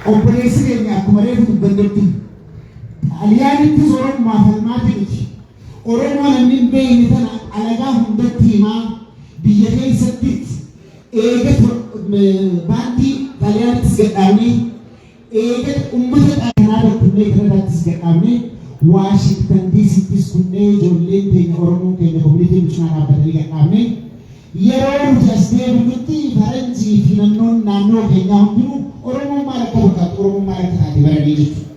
obboleessi keenya akkuma reefu dubbannetti aliyaanitti Oromoo falmaatiiti. Oromoo namni hin beekne tana alagaa hundatti himaa biyya keessatti eega baantii xaaliyaanittis gadhaabnee eega uummata xaaliyaanaa tokkollee kanarrattis gadhaabnee Washington DC'ttis kunnee ijoolleen keenya Oromoo keenya komunitiin cinaa dhaabbatanii gadhaabnee yeroo nuti as deebinutti faranjii fi naannoo keenyaa hundinuu Oromoo maal akka fakkaatu Oromoo maal akka taate baranii jechuudha.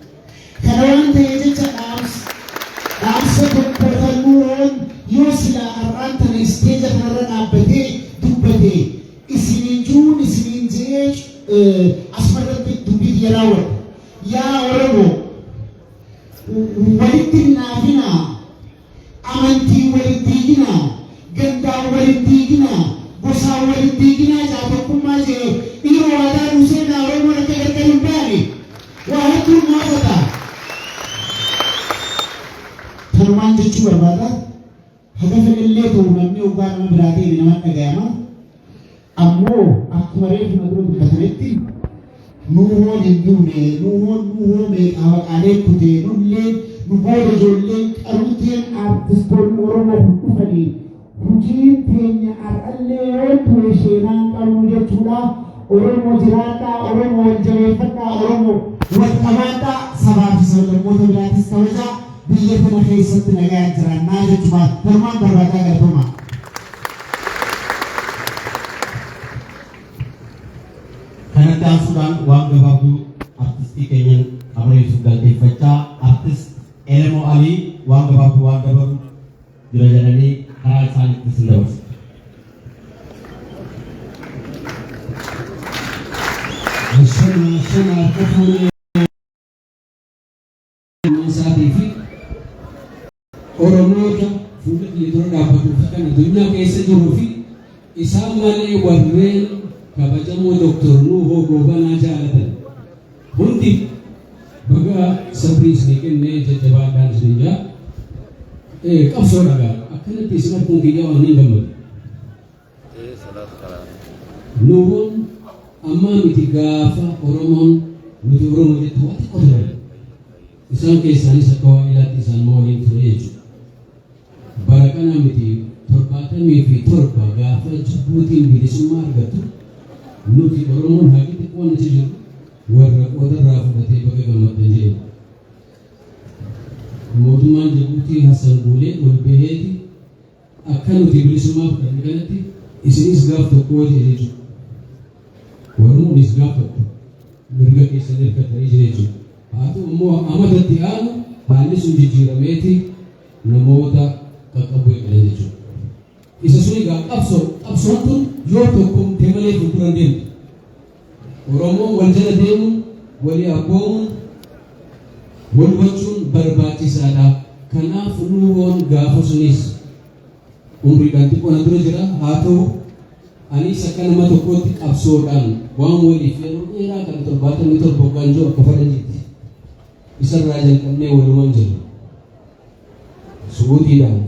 Kana waan ta'ee jecha dhaamsa tokko falmuun yoo silaa har'aan tana isteeja kanarra dhaabbatee dubbatee isiniin juun isiniin jee asmarratti dubbii yaraawwadha. Yaa Oromoo walitti naafinaa amantii walitti diiginaa gandaa walitti diiginaa gosaa walitti diiginaa jaatakkummaa jee dhiiroo waadaa dhuuseenaa Oromoon akka gargar hin baane waa hedduu moofata. Tanumaan jechuu barbaada haga fedhallee ta'u namni ogaa nama biraa ta'e nama dhagayama. Ammoo akkuma reefu na dura dubbatametti nuuhoon hin duune nuuhoo meeqaa waqaalee kutee nullee nu booda ijoolleen qaruuteen artistoonni Oromoo dhufanii hojiin teenya har'allee yoo isheenaan qabnu jechuudha. Oromoo jiraadhaa, Oromoo wal jabeeffadhaa, Oromoo wal qabaadhaa, sabaa fi sablammoota biraatis kabajaa biyya kana keessatti nagaa jiraannaa jechuudha. Tanumaan barbaadaa galfama. Kanatti aansuudhaan waan gabaabduu artistii keenyan abareessuuf galateeffachaa artist Elemoo Alii waan gabaabduu waan dabalu jira jedhanii karaa isaaniitti sin dabarsu. Shana akka fuulee isaatii fi Oromoota fuula dura dhaabbatuuf kan addunyaa keessa jiruu fi isaan malee warreen kabajamoo Dr. Nuuhoo Goobanaa jaalatan hundi baga sabrii isinii kennee jajjabaadhaan isin jaa qabsoo dhagaa akkanatti isin arguun kiyyaa waan hin gammadu. Nuuhoon ammaa miti gaafa Oromoon nuti Oromoo jettu waan xiqqoo ture. Isaan keessaanis akka waan ilaatti isaan waliin ture jechuudha. Bara kana miti 77 gaafa Jibuutiin bilisummaa argattu nuti Oromoon haqi xiqqoon achi jiru warra qoodarraa fudhatee baga gammaddan jedhama. Mootummaan Jibuutii Hassan Guulee ol baheeti akka nuti bilisummaa fudhanne kanatti isinis gaaf tokko jedhe jechuudha. Oromoonis gaaf tokko mirga keessan hirkatanii jira jechuudha. Haa ta'u immoo amadatti aanu haalli sun jijjiirameeti namoota qaqqabu eegalan jechuudha. Isa sun egaa qabsoon tun yoo tokkomtee malee fuuldura deemtu. Oromoon wal jala deemuun, walii abboomuun, wal hubachuun barbaachisaadha. Kanaaf Nuuhoon gaafa sunis umriidhaan xiqqoon dura jira. Haa ta'u anis akka nama tokkootti qabsoodhaan waan waliif yeroo dheeraa kan 77 waggaan jiru akka faranjiitti isarraa jalqabnee walumaan jirra.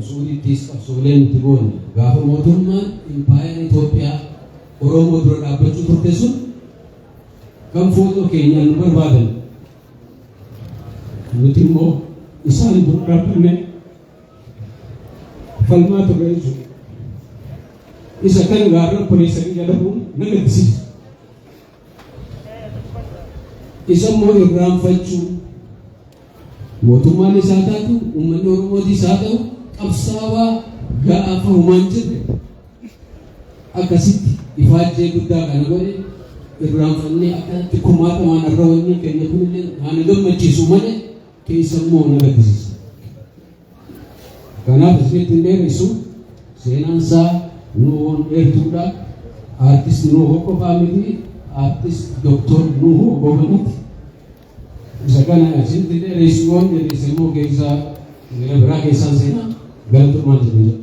Suudiittis qabsooleen nuti goone gaafa mootummaan impaayera Itoophiyaa Oromoo dura dhaabbachuu turte sun kan footoo keenyaan nu barbaadan nuti immoo isaan dura dhaabbannee falmaa turre jechuudha. Isa kan gaarran polisanii jedhamuun na gaddisiisa. Isa immoo irraanfachuu mootummaan isaa taatu uummanni Oromootis haa ta'u qabsaawaa gaafa humaan jirre akkasitti ifaajjee guddaa kana godhe irraanfannee akkanatti kumaatamaan irra wanni keenya kunillee haala gammachiisu malee keessa immoo na gaddisiisa. Kanaaf isinitti hin dheeressu seenaan isaa Nuuhoon dheertuudha. Artist Nuuhoo qofaa miti artist Dr. Nuuhoo Goobanaati. Isa kana isinitti dheeressu waan dheeresse immoo keessaa biraa keessaan seenaa galatumaan jedhudha.